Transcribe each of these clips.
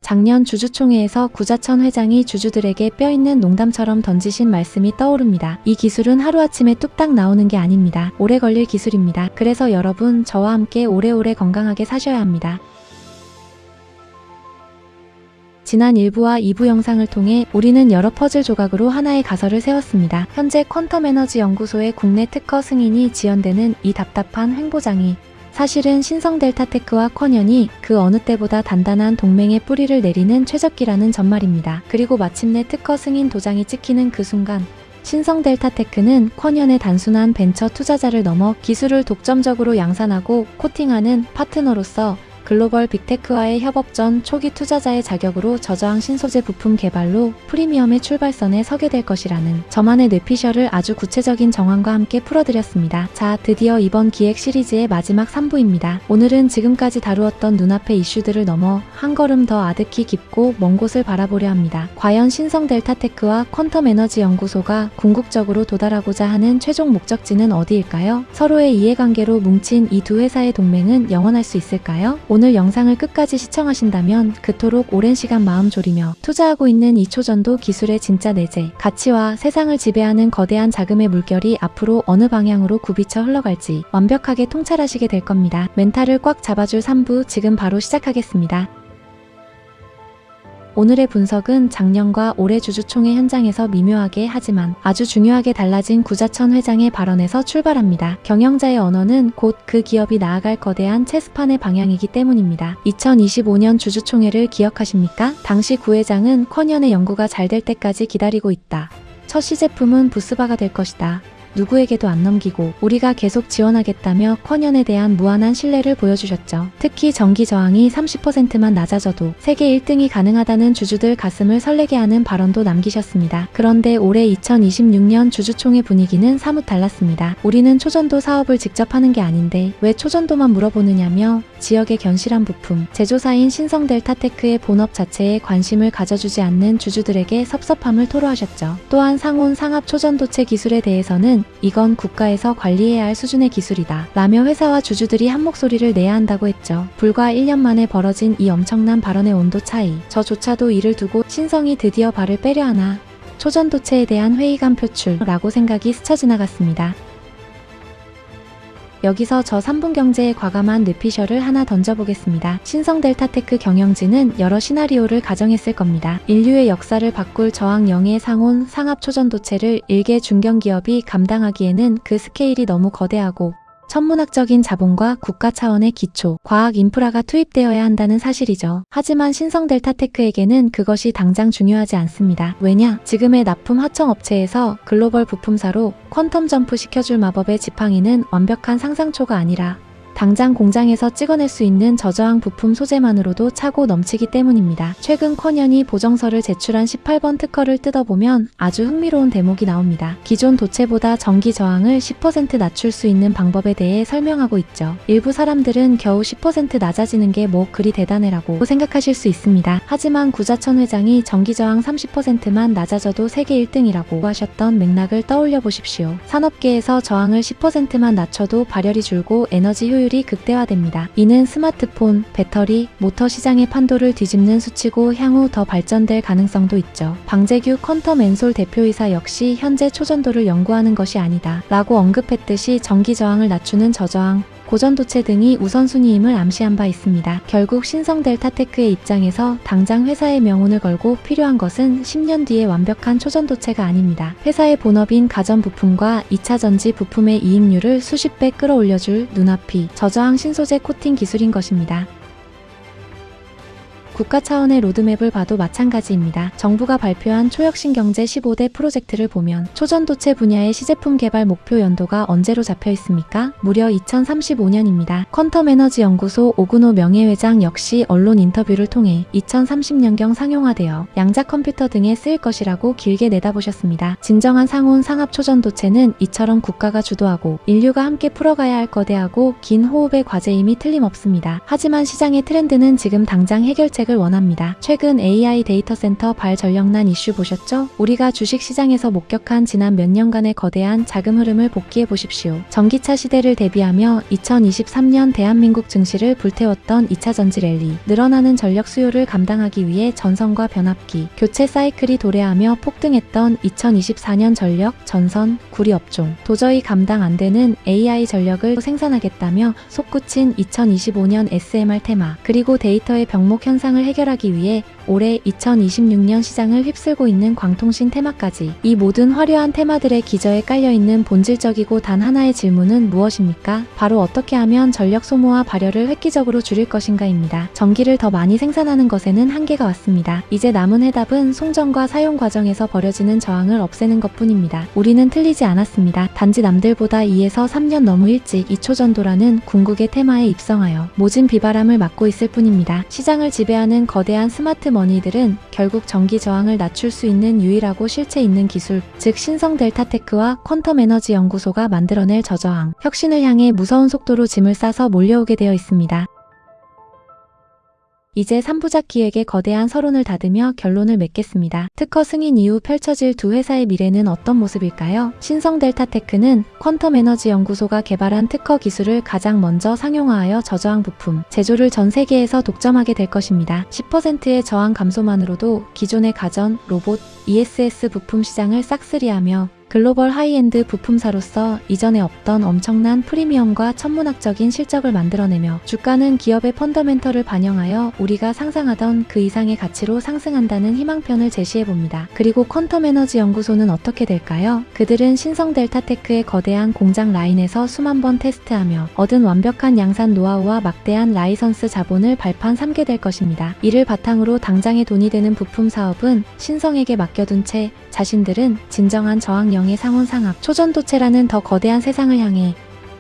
작년 주주총회에서 구자천 회장이 주주들에게 뼈있는 농담처럼 던지신 말씀이 떠오릅니다. 이 기술은 하루아침에 뚝딱 나오는 게 아닙니다. 오래 걸릴 기술입니다. 그래서 여러분, 저와 함께 오래오래 건강하게 사셔야 합니다. 지난 1부와 2부 영상을 통해 우리는 여러 퍼즐 조각으로 하나의 가설을 세웠습니다. 현재 퀀텀에너지 연구소의 국내 특허 승인이 지연되는 이 답답한 횡보장이 사실은 신성델타테크와 쿼년이 그 어느 때보다 단단한 동맹의 뿌리를 내리는 최적기라는 전말입니다. 그리고 마침내 특허 승인 도장이 찍히는 그 순간 신성델타테크는 쿼년의 단순한 벤처 투자자를 넘어 기술을 독점적으로 양산하고 코팅하는 파트너로서 글로벌 빅테크와의 협업 전 초기 투자자의 자격으로 저저항 신소재 부품 개발로 프리미엄의 출발선에 서게 될 것이라는 저만의 뇌피셜을 아주 구체적인 정황과 함께 풀어드렸습니다. 자, 드디어 이번 기획 시리즈의 마지막 3부입니다. 오늘은 지금까지 다루었던 눈앞의 이슈들을 넘어 한 걸음 더 아득히 깊고 먼 곳을 바라보려 합니다. 과연 신성델타테크와 퀀텀에너지 연구소가 궁극적으로 도달하고자 하는 최종 목적지는 어디일까요? 서로의 이해관계로 뭉친 이 두 회사의 동맹은 영원할 수 있을까요? 오늘 영상을 끝까지 시청하신다면 그토록 오랜 시간 마음 졸이며 투자하고 있는 이 초전도 기술의 진짜 내재, 가치와 세상을 지배하는 거대한 자금의 물결이 앞으로 어느 방향으로 굽이쳐 흘러갈지 완벽하게 통찰하시게 될 겁니다. 멘탈을 꽉 잡아줄 3부 지금 바로 시작하겠습니다. 오늘의 분석은 작년과 올해 주주총회 현장에서 미묘하게 하지만 아주 중요하게 달라진 구자천 회장의 발언에서 출발합니다. 경영자의 언어는 곧 그 기업이 나아갈 거대한 체스판의 방향이기 때문입니다. 2025년 주주총회를 기억하십니까? 당시 구 회장은 쿼년의 연구가 잘 될 때까지 기다리고 있다. 첫 시제품은 부스바가 될 것이다. 누구에게도 안 넘기고 우리가 계속 지원하겠다며 쿼년에 대한 무한한 신뢰를 보여주셨죠. 특히 전기 저항이 30%만 낮아져도 세계 1등이 가능하다는 주주들 가슴을 설레게 하는 발언도 남기셨습니다. 그런데 올해 2026년 주주총회 분위기는 사뭇 달랐습니다. 우리는 초전도 사업을 직접 하는 게 아닌데 왜 초전도만 물어보느냐며 지역의 견실한 부품, 제조사인 신성델타테크의 본업 자체에 관심을 가져주지 않는 주주들에게 섭섭함을 토로하셨죠. 또한 상온 상압 초전도체 기술에 대해서는 이건 국가에서 관리해야 할 수준의 기술이다 라며 회사와 주주들이 한 목소리를 내야 한다고 했죠. 불과 1년 만에 벌어진 이 엄청난 발언의 온도 차이, 저조차도 이를 두고 신성이 드디어 발을 빼려 하나 초전도체에 대한 회의감 표출라고 생각이 스쳐 지나갔습니다. 여기서 저 3분 경제의 과감한 뇌피셜을 하나 던져보겠습니다. 신성델타테크 경영진은 여러 시나리오를 가정했을 겁니다. 인류의 역사를 바꿀 저항 영의 상온, 상압 초전도체를 일개 중견기업이 감당하기에는 그 스케일이 너무 거대하고 천문학적인 자본과 국가 차원의 기초, 과학 인프라가 투입되어야 한다는 사실이죠. 하지만 신성델타테크에게는 그것이 당장 중요하지 않습니다. 왜냐? 지금의 납품 하청업체에서 글로벌 부품사로 퀀텀 점프 시켜줄 마법의 지팡이는 완벽한 상상초가 아니라 당장 공장에서 찍어낼 수 있는 저저항 부품 소재만으로도 차고 넘치기 때문입니다. 최근 쿼년이 보정서를 제출한 18번 특허를 뜯어보면 아주 흥미로운 대목이 나옵니다. 기존 도체보다 전기 저항을 10% 낮출 수 있는 방법에 대해 설명하고 있죠. 일부 사람들은 겨우 10% 낮아지는 게 뭐 그리 대단해라고 생각하실 수 있습니다. 하지만 구자천 회장이 전기 저항 30%만 낮아져도 세계 1등이라고 하셨던 맥락을 떠올려 보십시오. 산업계에서 저항을 10%만 낮춰도 발열이 줄고 에너지 효율이 극대화됩니다. 이는 스마트폰, 배터리, 모터 시장의 판도를 뒤집는 수치고 향후 더 발전될 가능성도 있죠. 방재규 퀀텀엔솔 대표이사 역시 현재 초전도를 연구하는 것이 아니다 라고 언급했듯이 전기 저항을 낮추는 저저항, 고전도체 등이 우선순위임을 암시한 바 있습니다. 결국 신성델타테크의 입장에서 당장 회사의 명운을 걸고 필요한 것은 10년 뒤의 완벽한 초전도체가 아닙니다. 회사의 본업인 가전부품과 2차 전지 부품의 이익률을 수십 배 끌어올려줄 눈앞이 저저항 신소재 코팅 기술인 것입니다. 국가 차원의 로드맵을 봐도 마찬가지입니다. 정부가 발표한 초혁신경제 15대 프로젝트를 보면 초전도체 분야의 시제품 개발 목표 연도가 언제로 잡혀 있습니까? 무려 2035년입니다. 퀀텀에너지 연구소 오근호 명예회장 역시 언론 인터뷰를 통해 2030년경 상용화되어 양자 컴퓨터 등에 쓰일 것이라고 길게 내다보셨습니다. 진정한 상온 상압 초전도체는 이처럼 국가가 주도하고 인류가 함께 풀어가야 할 거대하고 긴 호흡의 과제임이 틀림없습니다. 하지만 시장의 트렌드는 지금 당장 해결책을 정책을 원합니다. 최근 AI 데이터 센터 발전력난 이슈 보셨죠? 우리가 주식시장에서 목격한 지난 몇 년간의 거대한 자금 흐름을 복기해 보십시오. 전기차 시대를 대비하며 2023년 대한민국 증시를 불태웠던 2차 전지 랠리, 늘어나는 전력 수요를 감당하기 위해 전선과 변압기, 교체 사이클이 도래하며 폭등했던 2024년 전력, 전선, 구리 업종, 도저히 감당 안 되는 AI 전력을 생산하겠다며 솟구친 2025년 SMR 테마, 그리고 데이터의 병목 현상을 해결하기 위해 올해 2026년 시장을 휩쓸고 있는 광통신 테마까지, 이 모든 화려한 테마들의 기저에 깔려있는 본질적이고 단 하나의 질문은 무엇입니까? 바로 어떻게 하면 전력 소모와 발열을 획기적으로 줄일 것인가입니다. 전기를 더 많이 생산하는 것에는 한계가 왔습니다. 이제 남은 해답은 송전과 사용 과정에서 벌어지는 저항을 없애는 것뿐입니다. 우리는 틀리지 않았습니다. 단지 남들보다 2에서 3년 너무 일찍 2초 전도라는 궁극의 테마에 입성하여 모진 비바람을 막고 있을 뿐입니다. 시장을 지배하는 거대한 스마트 머니들은 결국 전기 저항을 낮출 수 있는 유일하고 실체 있는 기술, 즉 신성 델타테크와 퀀텀 에너지 연구소가 만들어낼 저저항, 혁신을 향해 무서운 속도로 짐을 싸서 몰려오게 되어 있습니다. 이제 3부작 기획의 거대한 서론을 다듬며 결론을 맺겠습니다. 특허 승인 이후 펼쳐질 두 회사의 미래는 어떤 모습일까요? 신성 델타테크는 퀀텀 에너지 연구소가 개발한 특허 기술을 가장 먼저 상용화하여 저저항 부품 제조를 전 세계에서 독점하게 될 것입니다. 10%의 저항 감소만으로도 기존의 가전, 로봇, ESS 부품 시장을 싹쓸이하며 글로벌 하이엔드 부품사로서 이전에 없던 엄청난 프리미엄과 천문학적인 실적을 만들어내며 주가는 기업의 펀더멘털을 반영하여 우리가 상상하던 그 이상의 가치로 상승한다는 희망편을 제시해봅니다. 그리고 퀀텀 에너지 연구소는 어떻게 될까요? 그들은 신성 델타테크의 거대한 공장 라인에서 수만 번 테스트하며 얻은 완벽한 양산 노하우와 막대한 라이선스 자본을 발판 삼게 될 것입니다. 이를 바탕으로 당장의 돈이 되는 부품 사업은 신성에게 맡겨둔 채 자신들은 진정한 저항령의 상온상합, 초전도체라는 더 거대한 세상을 향해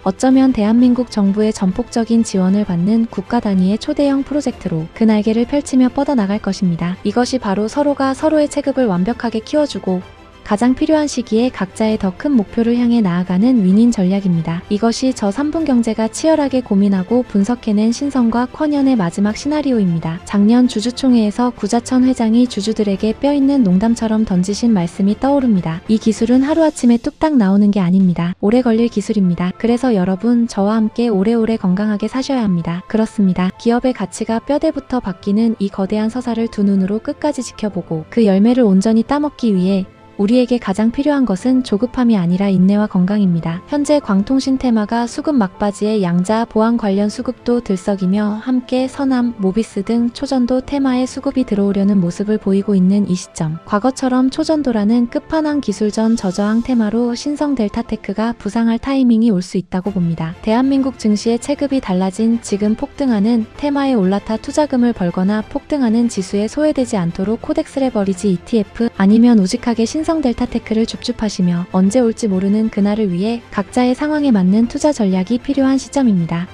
어쩌면 대한민국 정부의 전폭적인 지원을 받는 국가 단위의 초대형 프로젝트로 그 날개를 펼치며 뻗어나갈 것입니다. 이것이 바로 서로가 서로의 체급을 완벽하게 키워주고 가장 필요한 시기에 각자의 더 큰 목표를 향해 나아가는 윈윈 전략입니다. 이것이 저 3분 경제가 치열하게 고민하고 분석해낸 신성과 쿼년의 마지막 시나리오입니다. 작년 주주총회에서 구자천 회장이 주주들에게 뼈있는 농담처럼 던지신 말씀이 떠오릅니다. 이 기술은 하루아침에 뚝딱 나오는 게 아닙니다. 오래 걸릴 기술입니다. 그래서 여러분, 저와 함께 오래오래 건강하게 사셔야 합니다. 그렇습니다. 기업의 가치가 뼈대부터 바뀌는 이 거대한 서사를 두 눈으로 끝까지 지켜보고 그 열매를 온전히 따먹기 위해 우리에게 가장 필요한 것은 조급함이 아니라 인내와 건강입니다. 현재 광통신 테마가 수급 막바지에 양자 보안 관련 수급도 들썩이며 함께 서남, 모비스 등 초전도 테마의 수급이 들어오려는 모습을 보이고 있는 이 시점, 과거처럼 초전도라는 끝판왕 기술전 저저항 테마로 신성 델타테크가 부상할 타이밍이 올 수 있다고 봅니다. 대한민국 증시의 체급이 달라진 지금 폭등하는 테마에 올라타 투자금을 벌거나 폭등하는 지수에 소외되지 않도록 코덱스 레버리지 ETF 아니면 우직하게 신성 델타테크를 줍줍하시며 언제 올지 모르는 그날을 위해 각자의 상황에 맞는 투자 전략이 필요한 시점입니다.